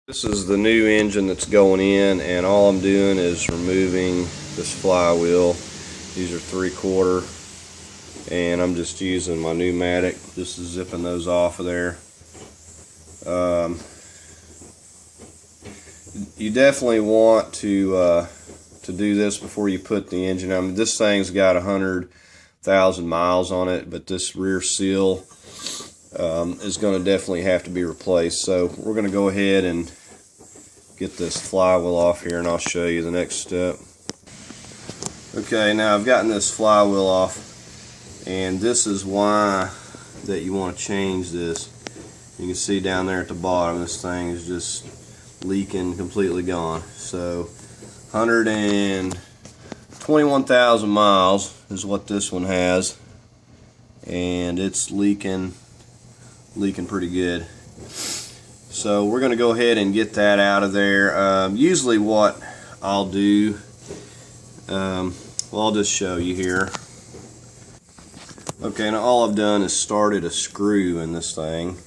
This is the new engine that's going in, and all I'm doing is removing this flywheel. These are 3/4, and I'm just using my pneumatic, just zipping those off of there. You definitely want to do this before you put the engine. I mean, this thing's got 100,000 miles on it, but this rear seal is going to definitely have to be replaced. So we're going to go ahead and get this flywheel off here, and I'll show you the next step. Okay, now I've gotten this flywheel off, and this is why that you want to change this. You can see down there at the bottom, this thing is just leaking, completely gone. So 121,000 miles is what this one has, and it's leaking pretty good. So we're going to go ahead and get that out of there. Usually what I'll do, well, I'll just show you here. Okay, now all I've done is started a screw in this thing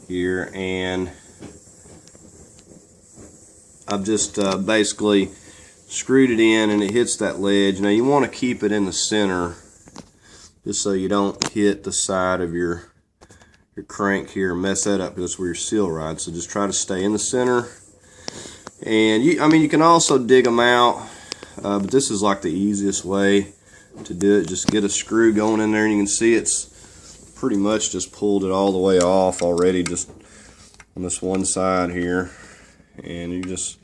here, and I've just basically screwed it in, and it hits that ledge. Now you want to keep it in the center just so you don't hit the side of your crank here and mess that up, because that's where your seal rides. So just try to stay in the center. And you can also dig them out, but this is like the easiest way to do it. Just get a screw going in there, and you can see it's pretty much just pulled it all the way off already, just on this one side here. And you just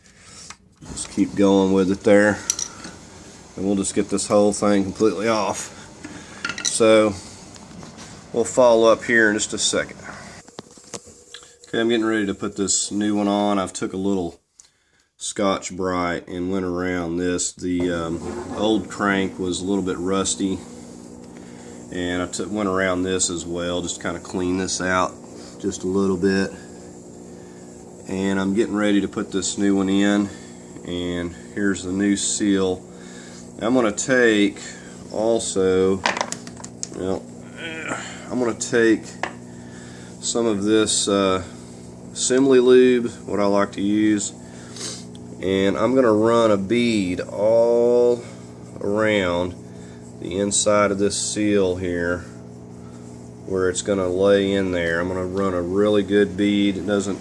keep going with it there, and we'll just get this whole thing completely off. So we'll follow up here in just a second. Okay, I'm getting ready to put this new one on. I've took a little Scotch-Brite and went around this. The old crank was a little bit rusty, and I went around this as well, just kind of clean this out just a little bit. And I'm getting ready to put this new one in, and here's the new seal. I'm going to take also, well, I'm going to take some of this assembly lube, what I like to use, and I'm going to run a bead all around the inside of this seal here where it's going to lay in there. I'm going to run a really good bead. It doesn't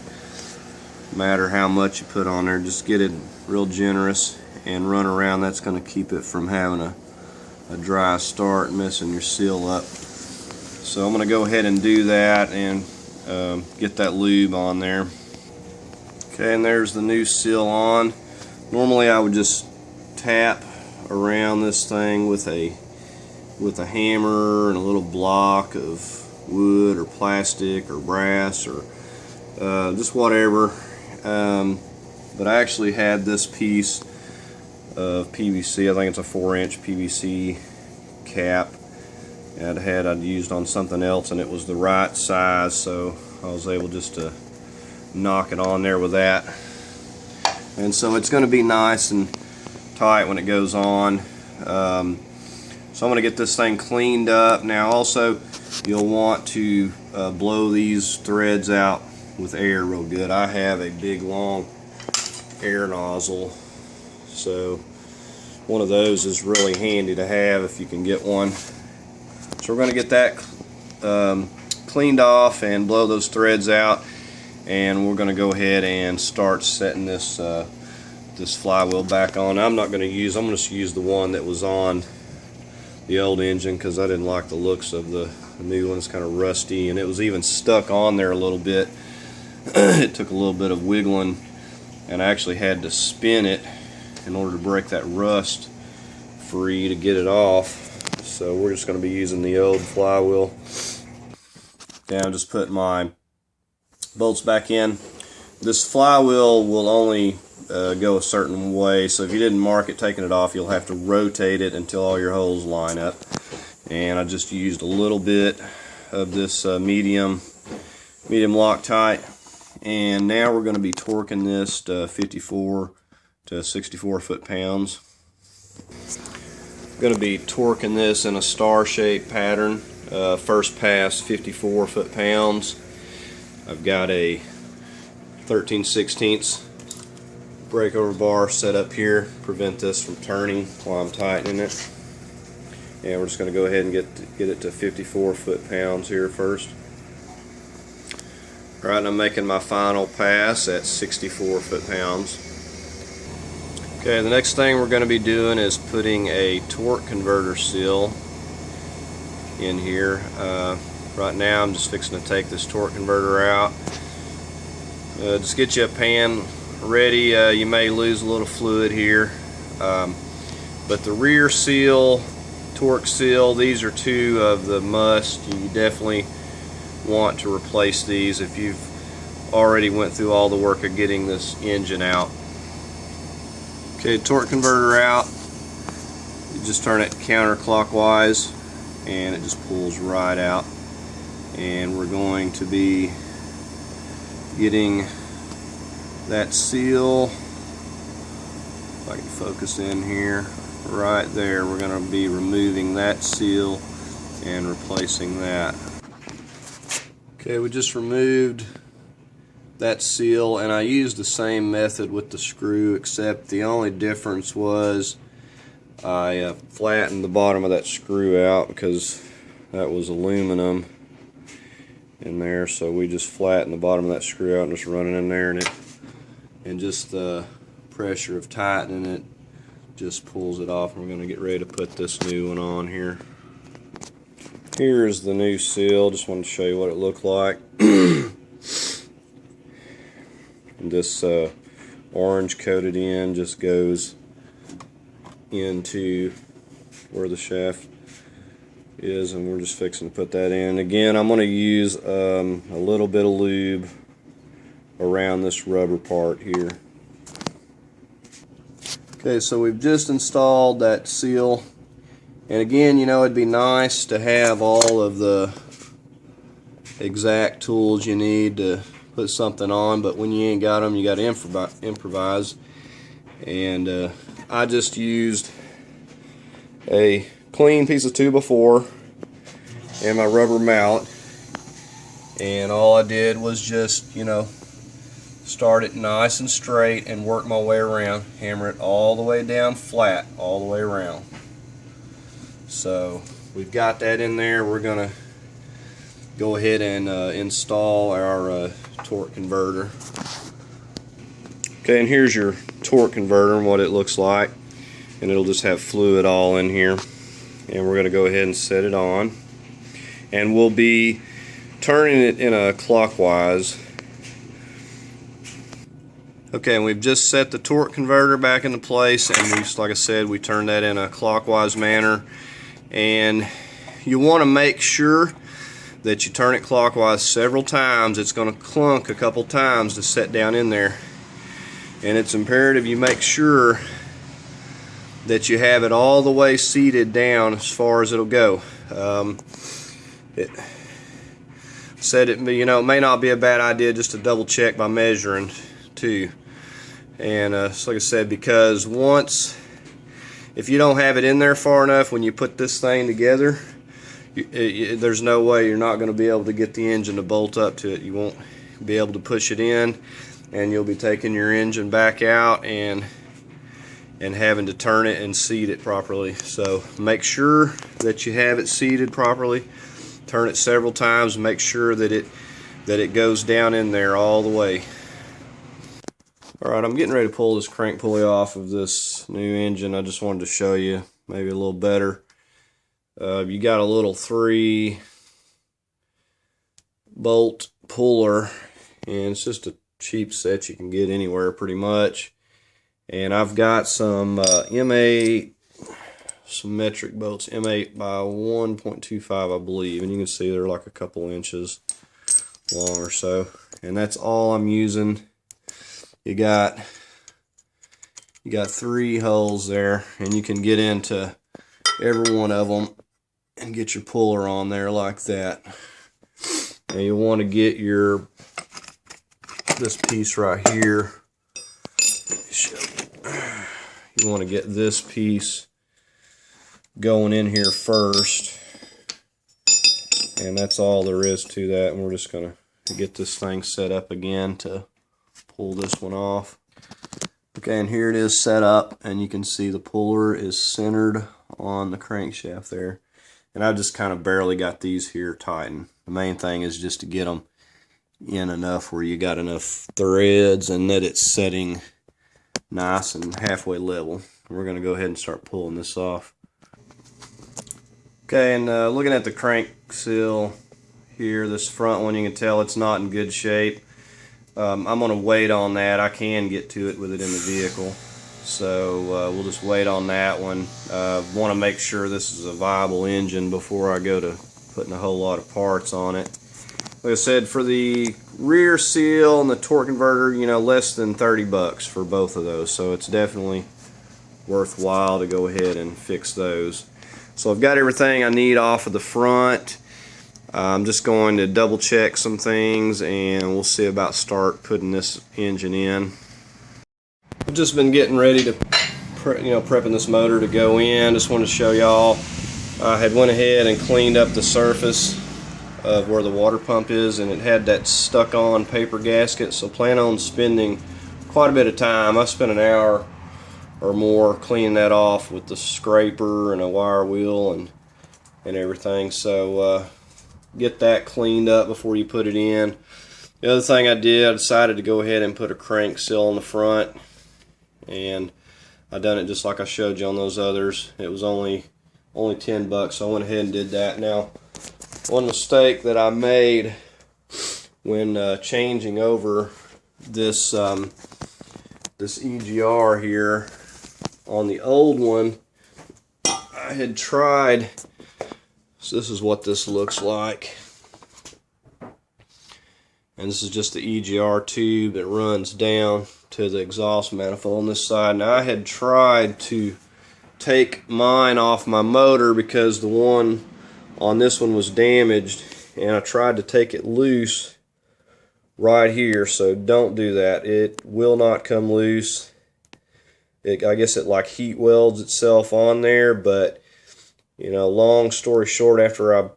matter how much you put on there, just get it real generous and run around. That's going to keep it from having a dry start and messing your seal up. So I'm going to go ahead and do that and get that lube on there. Okay, and there's the new seal on. Normally I would just tap around this thing with a hammer and a little block of wood or plastic or brass or just whatever. But I actually had this piece of PVC. I think it's a 4-inch PVC cap. I'd used on something else, and it was the right size, so I was able just to knock it on there with that. And so it's going to be nice and tight when it goes on. So I'm going to get this thing cleaned up. Now also, you'll want to blow these threads out with air real good. I have a big long air nozzle, so one of those is really handy to have if you can get one. So we're going to get that cleaned off and blow those threads out, and we're going to go ahead and start setting this this flywheel back on. I'm going to use the one that was on the old engine, because I didn't like the looks of the new one. It's kind of rusty, and it was even stuck on there a little bit. It took a little bit of wiggling, and I actually had to spin it in order to break that rust free to get it off. So we're just going to be using the old flywheel. Okay, I'm just putting my bolts back in. This flywheel will only go a certain way, so if you didn't mark it taking it off, you'll have to rotate it until all your holes line up. And I just used a little bit of this medium Loctite, and now we're going to be torquing this to 54 to 64 foot-pounds. I'm going to be torquing this in a star-shaped pattern. First pass 54 foot-pounds. I've got a 13/16 breakover bar set up here, prevent this from turning while I'm tightening it. And we're just going to go ahead and get it to 54 foot-pounds here first. Alright, and I'm making my final pass at 64 foot-pounds. Okay, the next thing we're going to be doing is putting a torque converter seal in here. Right now I'm just fixing to take this torque converter out. Just get you a pan ready. You may lose a little fluid here, but the rear seal, torque seal, these are two of the must. You definitely want to replace these if you've already went through all the work of getting this engine out. Okay, torque converter out. You just turn it counterclockwise and it just pulls right out. And we're going to be getting that seal, if I can focus in here, right there. We're going to be removing that seal and replacing that. Okay, we just removed that seal, and I used the same method with the screw, except the only difference was I flattened the bottom of that screw out because that was aluminum in there, so we just flattened the bottom of that screw out and just running in there, and just the pressure of tightening it just pulls it off. And we're going to get ready to put this new one on here. Here's the new seal. Just wanted to show you what it looked like. And this orange coated end just goes into where the shaft is, and we're just fixing to put that in. Again, I'm going to use a little bit of lube around this rubber part here. Okay, so we've just installed that seal, and again, you know, it'd be nice to have all of the exact tools you need to put something on, but when you ain't got them, you got to improvise. And I just used a clean piece of 2x4 and my rubber mallet, and all I did was just, you know, start it nice and straight and work my way around, hammer it all the way down flat all the way around. So we've got that in there. We're gonna go ahead and install our torque converter. Okay, and here's your torque converter and what it looks like, and it'll just have fluid all in here. And we're going to go ahead and set it on, and we'll be turning it in a clockwise. Okay, and we've just set the torque converter back into place, and we, like I said, we turned that in a clockwise manner. And you want to make sure that you turn it clockwise several times. It's going to clunk a couple times to set down in there, and it's imperative you make sure that you have it all the way seated down as far as it'll go. It may not be a bad idea just to double check by measuring too. And so like I said, because if you don't have it in there far enough when you put this thing together, there's no way you're not going to be able to get the engine to bolt up to it. You won't be able to push it in, and you'll be taking your engine back out and having to turn it and seat it properly. So make sure that you have it seated properly. Turn it several times and make sure that it goes down in there all the way. Alright, I'm getting ready to pull this crank pulley off of this new engine. I just wanted to show you maybe a little better. You got a little 3-bolt puller, and it's just a cheap set you can get anywhere pretty much. And I've got some M8, some metric bolts, M8 by 1.25 I believe, and you can see they're like a couple inches long or so, and that's all I'm using. You got 3 holes there, and you can get into every one of them and get your puller on there like that. And you want to get this piece right here. You want to get this piece going in here first, and that's all there is to that. And we're just going to get this thing set up again to pull this one off. Okay, and here it is set up, and you can see the puller is centered on the crankshaft there. And I've just kind of barely got these here tightened. The main thing is just to get them in enough where you got enough threads and that it's setting nice and halfway level. We're going to go ahead and start pulling this off. Okay, and looking at the crank seal here, this front one, you can tell it's not in good shape. I'm going to wait on that. I can get to it with it in the vehicle, so we'll just wait on that one. Want to make sure this is a viable engine before I go to putting a whole lot of parts on it. Like I said, for the rear seal and the torque converter, you know, less than 30 bucks for both of those, so it's definitely worthwhile to go ahead and fix those. So I've got everything I need off of the front. I'm just going to double check some things and we'll see about start putting this engine in. I've just been getting ready to prepping this motor to go in. Just wanted to show y'all I had went ahead and cleaned up the surface of where the water pump is, and it had that stuck on paper gasket, so plan on spending quite a bit of time. I spent an hour or more cleaning that off with the scraper and a wire wheel and everything, so get that cleaned up before you put it in. The other thing I decided to go ahead and put a crank seal on the front, and I done it just like I showed you on those others. It was only 10 bucks, so I went ahead and did that. Now, one mistake that I made when changing over this this EGR here, on the old one I had tried, so this is what this looks like, and this is just the EGR tube that runs down to the exhaust manifold on this side. Now I had tried to take mine off my motor because the one on this one was damaged, and I tried to take it loose right here, so don't do that. It will not come loose. I guess it like heat welds itself on there, but you know, long story short, after I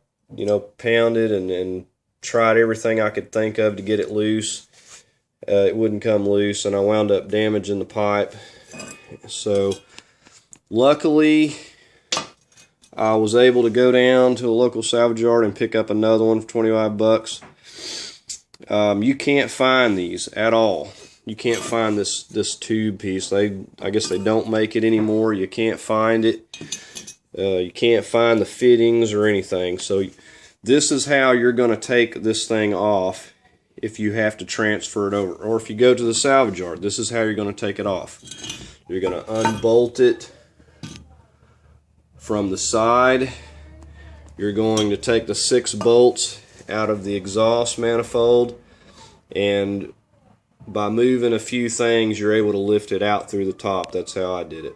pounded and tried everything I could think of to get it loose, it wouldn't come loose, and I wound up damaging the pipe. So luckily I was able to go down to a local salvage yard and pick up another one for 25 bucks. You can't find these at all. You can't find this tube piece. I guess they don't make it anymore. You can't find it. You can't find the fittings or anything. So this is how you're going to take this thing off if you have to transfer it over, or if you go to the salvage yard. This is how you're going to take it off. You're going to unbolt it from the side. You're going to take the 6 bolts out of the exhaust manifold, and by moving a few things you're able to lift it out through the top. That's how I did it.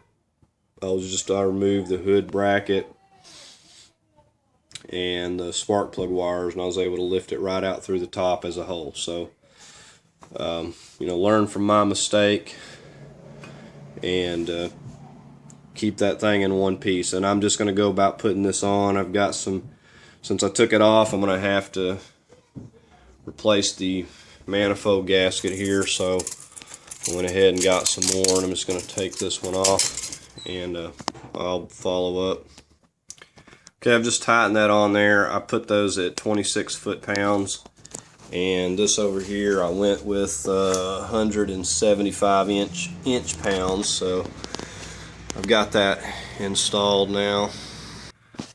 I removed the hood bracket and the spark plug wires, and I was able to lift it right out through the top as a whole. So learn from my mistake and keep that thing in one piece. And I'm just going to go about putting this on. I've got some, since I took it off, I'm going to have to replace the manifold gasket here, so I went ahead and got some more, and I'm just going to take this one off and I'll follow up. Okay, I've just tightened that on there. I put those at 26 foot-pounds, and this over here I went with 175 inch pounds, so I've got that installed now.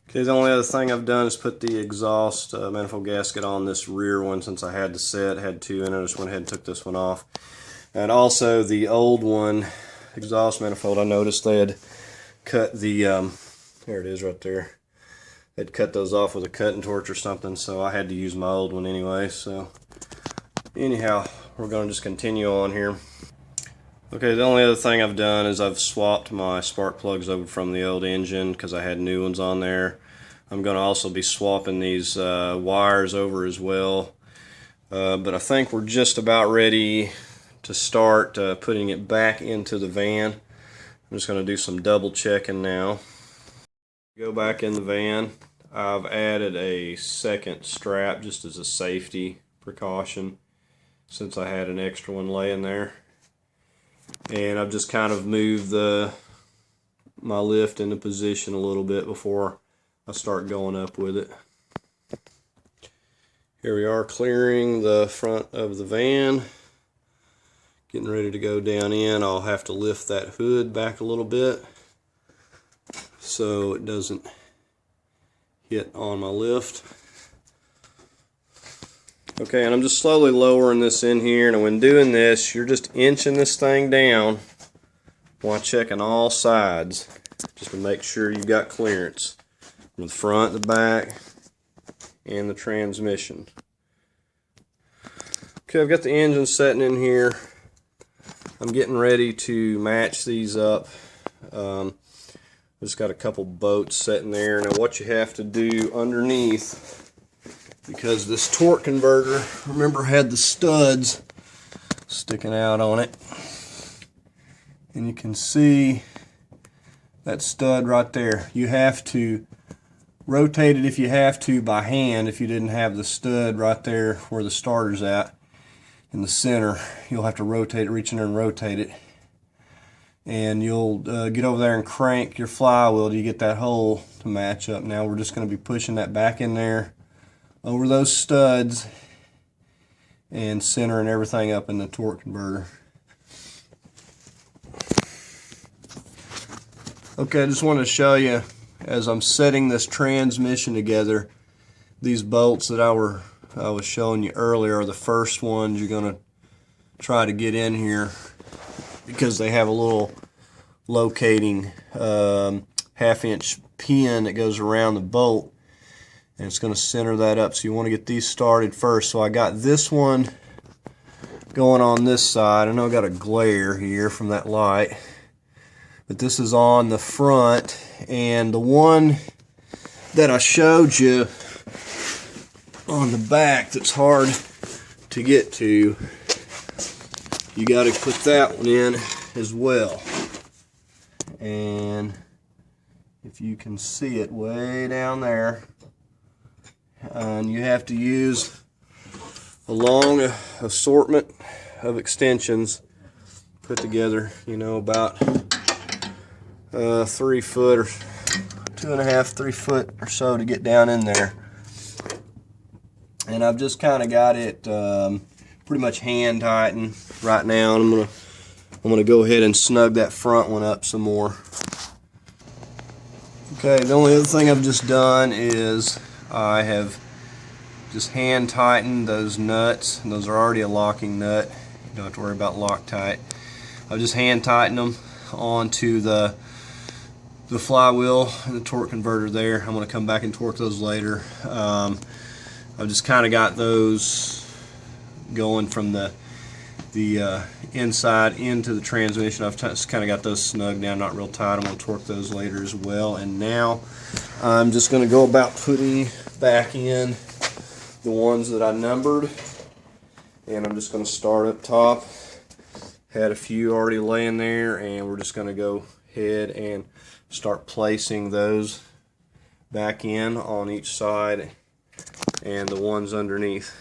Okay, the only other thing I've done is put the exhaust manifold gasket on this rear one, since I had the set, had 2 in it. I just went ahead and took this one off. And also the old one, exhaust manifold, I noticed they had cut the, there it is right there. They'd cut those off with a cutting torch or something, so I had to use my old one anyway. So anyhow, we're going to just continue on here. Okay, the only other thing I've done is I've swapped my spark plugs over from the old engine because I had new ones on there. I'm going to also be swapping these wires over as well. But I think we're just about ready to start putting it back into the van. I'm just going to do some double checking now. Go back in the van. I've added a second strap just as a safety precaution. since I had an extra one laying there. And I've just kind of moved my lift into position a little bit before I start going up with it. Here we are clearing the front of the van, getting ready to go down in. I'll have to lift that hood back a little bit so it doesn't hit on my lift. Okay, and I'm just slowly lowering this in here, and when doing this, you're just inching this thing down while checking all sides, just to make sure you've got clearance from the front, the back, and the transmission. Okay, I've got the engine setting in here. I'm getting ready to match these up. I've just got a couple bolts sitting there. Now what you have to do underneath, because this torque converter, remember, had the studs sticking out on it, and you can see that stud right there. You have to rotate it if you have to by hand. If you didn't have the stud right there where the starter's at in the center, you'll have to rotate it, reach in there and rotate it, and you'll get over there and crank your flywheel till you get that hole to match up. Now we're just going to be pushing that back in there over those studs and centering everything up in the torque converter. Okay, I just wanted to show you, as I'm setting this transmission together, these bolts that I was showing you earlier are the first ones you're going to try to get in here, because they have a little locating half-inch pin that goes around the bolt, and it's going to center that up. So you want to get these started first. So I got this one going on this side. I know I got a glare here from that light, but this is on the front, and the one that I showed you on the back that's hard to get to, you got to put that one in as well. And if you can see it way down there, and you have to use a long assortment of extensions put together, you know, about 3 foot or 2.5, 3 foot or so to get down in there. And I've just kind of got it pretty much hand tightened right now, and I'm gonna go ahead and snug that front one up some more. Okay, the only other thing I've just done is I have just hand tightened those nuts, and those are already a locking nut. You don't have to worry about Loctite. I've just hand tightened them onto the flywheel and the torque converter there. I'm going to come back and torque those later. I've just kind of got those going from the inside into the transmission. I've just kind of got those snug down, not real tight. I'm going to torque those later as well. And now I'm just going to go about putting back in the ones that I numbered, and I'm just going to start up top. Had a few already laying there, and we're just going to go ahead and start placing those back in on each side and the ones underneath.